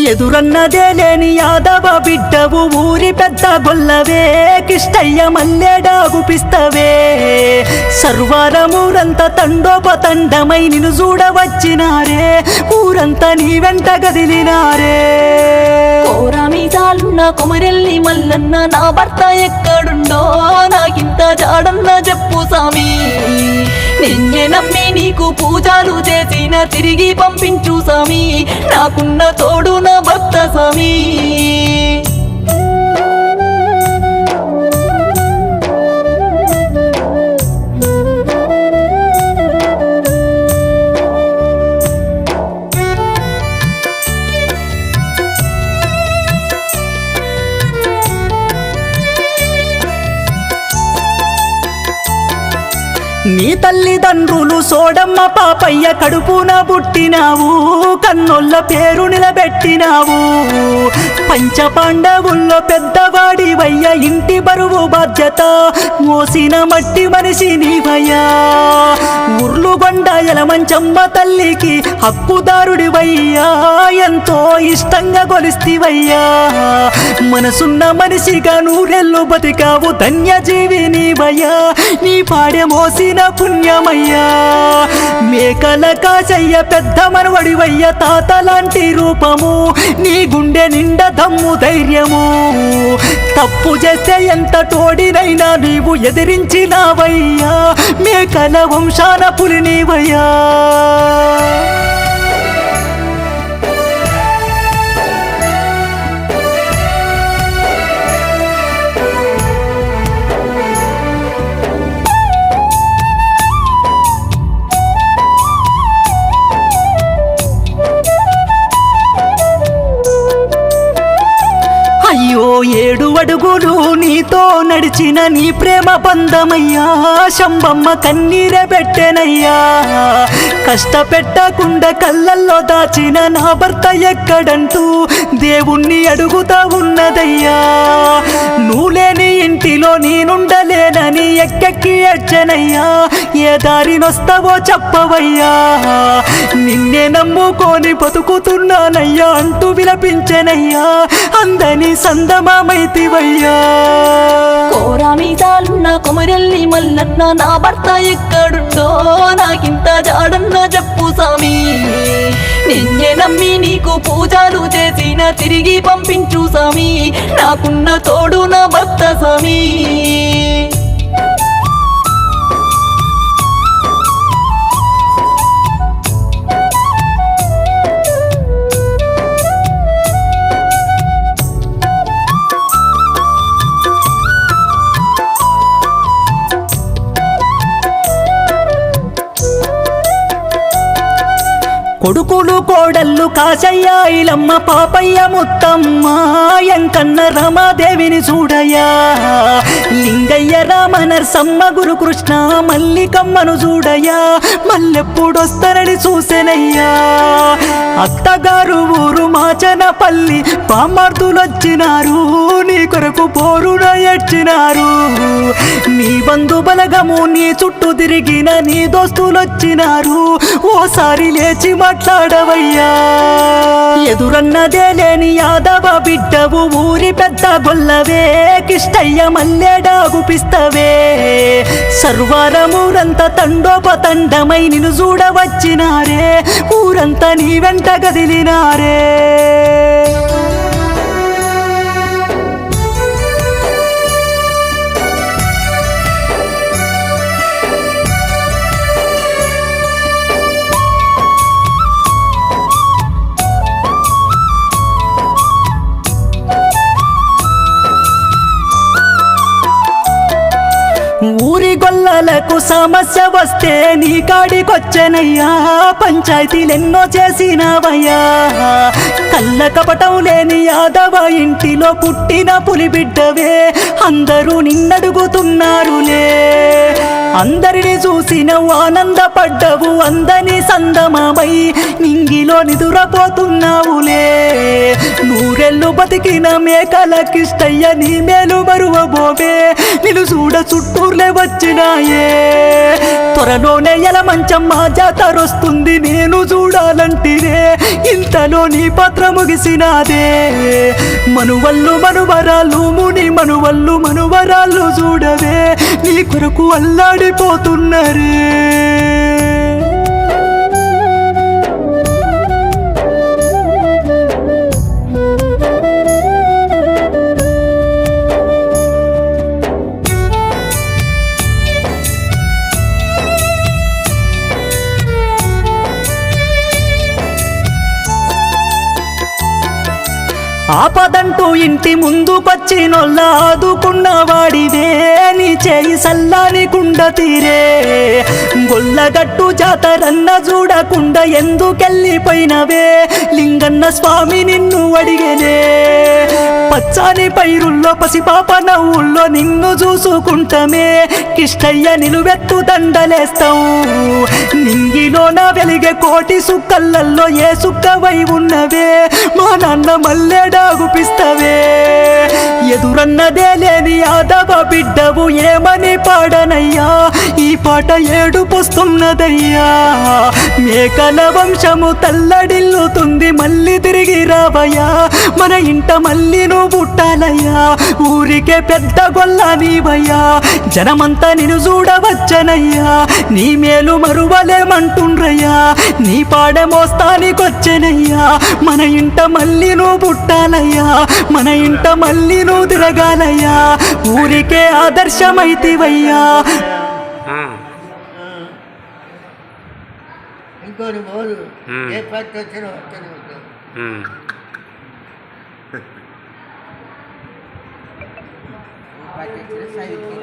ఎదురన్నదే లేని యాదవ బిడ్డవు ఊరి పెద్ద గొల్లవే కిష్టయ్య మల్లెడాగుపిస్తవే సర్వారమూరంతా తండోపతండమై నిన్ను చూడవచ్చినారే ఊరంతా నీ వెంట గదిలినారే కోరామీసాలున్న కొమరెల్లి మల్లన్న నా భర్త ఎక్కడుండో నాకింత జాడన్న చెప్పు సామి నిన్నే నమ్మి నీకు పూజలు చేసిన తిరిగి పంపించు సామి నాకున్న తోడు నా భక్త సామి నీ తల్లిదండ్రులు సోడమ్మ పాపయ్య కడుపున పుట్టినావు కన్నొల్ల పేరు నిలబెట్టినావు పంచపాండవుల్లో పెద్దవాడివయ్య ఇంటి బరువు బాధ్యత మోసిన మట్టి మనిషి నీవయ్యా ఉర్లుగొండ ఎలమంచమ్మ తల్లికి హక్కుదారుడివయ్యా ఎంతో ఇష్టంగా కొలిస్తివయ్యా మనసున్న మనిషిగా నూరెళ్ళు బతికావు ధన్యజీవి నీవయ్యా నీ పాడే మోసిన పుణ్యమయ్యా మేకల కాశయ్య పెద్ద మనవడివయ్య తాత లాంటి రూపము నీ గుండె నిండా దమ్ము ధైర్యము తప్పు చేస్తే ఎంత తోడినైనా నీవు ఎదిరించినావయ్యా మేకల వంశాన పులి నీవయ్యా అయ్యో 7 అడుగులు నీతో నడిచిన నీ ప్రేమ బంధమయ్యా శంబమ్మ కన్నీరే పెట్టెనయ్యా కష్టపెట్టకుండా కళ్ళల్లో దాచిన నా భర్త ఎక్కడంటూ దేవుణ్ణి అడుగుతా ఉన్నదయ్యా నువ్వు లేని ఇంటిలో నేనుండలేనని ఎక్కెక్కి ఏడ్చెనయ్యా ఏ దారినొస్తావో చెప్పవయ్యా నిన్నే నమ్ముకొని బతుకుతున్నానయ్యా అంటూ విలపించెనయ్యా అందని సందమామైతివయ్యా కోరామీసాలున్న కొమరెల్లి మల్లన్న నా భర్త ఎక్కడుండో నాకింత జాడన్న చెప్పు సామి నిన్నే నమ్మి నీకు పూజలు చేసిన తిరిగి పంపించు సామి నాకున్న తోడు నా భక్త సామి కొడుకులు కోడళ్ళు కాశయ్య ఇలమ్మ పాపయ్య ముత్తమ్మ ఎంకన్న రమాదేవిని చూడయ్యా లింగయ్య రామ నరసమ్మ గురు కృష్ణ మల్లికమ్మను చూడయ్యా మల్లెప్పుడొస్తారని చూసెనయ్యా అత్తగారు ఊరు మాచనపల్లి పామార్తులొచ్చినారు నీ కొరకు పోరున ఎచ్చినారు నీ బంధు బలగము నీ చుట్టూ తిరిగిన నీ దోస్తులొచ్చినారు ఓసారి లేచి మాట్లాడవయ్యా ఎదురన్నదే లేని యాదవ బిడ్డవు ఊరి పెద్ద గొల్లవే కిష్టయ్య మల్లెడాగుపిస్తవే సర్వారమూరంతా తండోపతండమై నిన్ను చూడవచ్చినారే ఊరంతా నీ వెంట గదిలినారే ఊరి గొల్లలకు సమస్య వస్తే నీ కాడికొచ్చెనయ్యా పంచాయతీలెన్నో చేసినావయ్యా కళ్ళ కపటం లేని యాదవ ఇంటిలో పుట్టిన పులి బిడ్డవే అందరూ నిన్నడుగుతున్నారులే అందరిని చూసినవు ఆనందపడ్డవు అందని సందమామై నింగిలో నిదురపోతున్నావులే నూరెళ్ళు బతికిన మేకలకిష్టయ్య నీ మేలు మరువబోవే నిన్ను చూడ చుట్టూర్లే వచ్చినాయే త్వరలోనే ఎలమంచమ్మ జాతరొస్తుంది నేను చూడాలంటిరే ఇంతలో నీ పాత్ర ముగిసినాదే మనువల్లు మనువరాలు ముని మనువల్లు మనువరాలు చూడవే నీ కొరకు అల్లాడిపోతున్నరే ఆపదంటూ ఇంటి ముందుకొచ్చినొల్ల ఆదుకున్న వాడివే నీ చేయి సల్లాని కుండ తీరే గొల్లగట్టు జాతరన్న చూడకుండా ఎందుకెళ్ళిపోయినవే లింగన్న స్వామి నిన్ను అడిగేనే పచ్చాని పైరుల్లో పసిపాప నవ్వుల్లో నిన్ను చూసుకుంటమే కిష్టయ్య నిలువెత్తు దండలేస్తావు నింగిలోన వెలిగే కోటి సుక్కలల్లో ఏ సుక్కవై ఉన్నవే మా నాన్న మల్లెడాగుపిస్తవే ఎదురన్నదే లేని యాదవ బిడ్డవు ఏమని పాడనయ్యా ఈ పాట ఏడుపొస్తున్నదయ్యా మేకల వంశము తల్లడిల్లుతుంది మళ్ళీ తిరిగి రావయ్యా మన ఇంట మళ్ళీ నువ్వు పుట్టాలయ్యా ఊరికే పెద్ద గొల్ల నీవయ్యా జనమంతా నిన్ను చూడవచ్చనయ్యా నీ మేలు మరువలేమంటుండ్రయ్యా నీ పాడ మోస్తానికొచ్చెనయ్యా మన ఇంట మళ్ళీ నువ్వు పుట్టాలయ్యా మన ఇంట మళ్ళీ నువ్వు తిరగాలయ్యా ఊరికే ఆదర్శమైతివయ్యా ఇంకోటి పోదు ఏ పట్టు వచ్చినా వస్తుంది పట్టు వచ్చిన సైడ్కి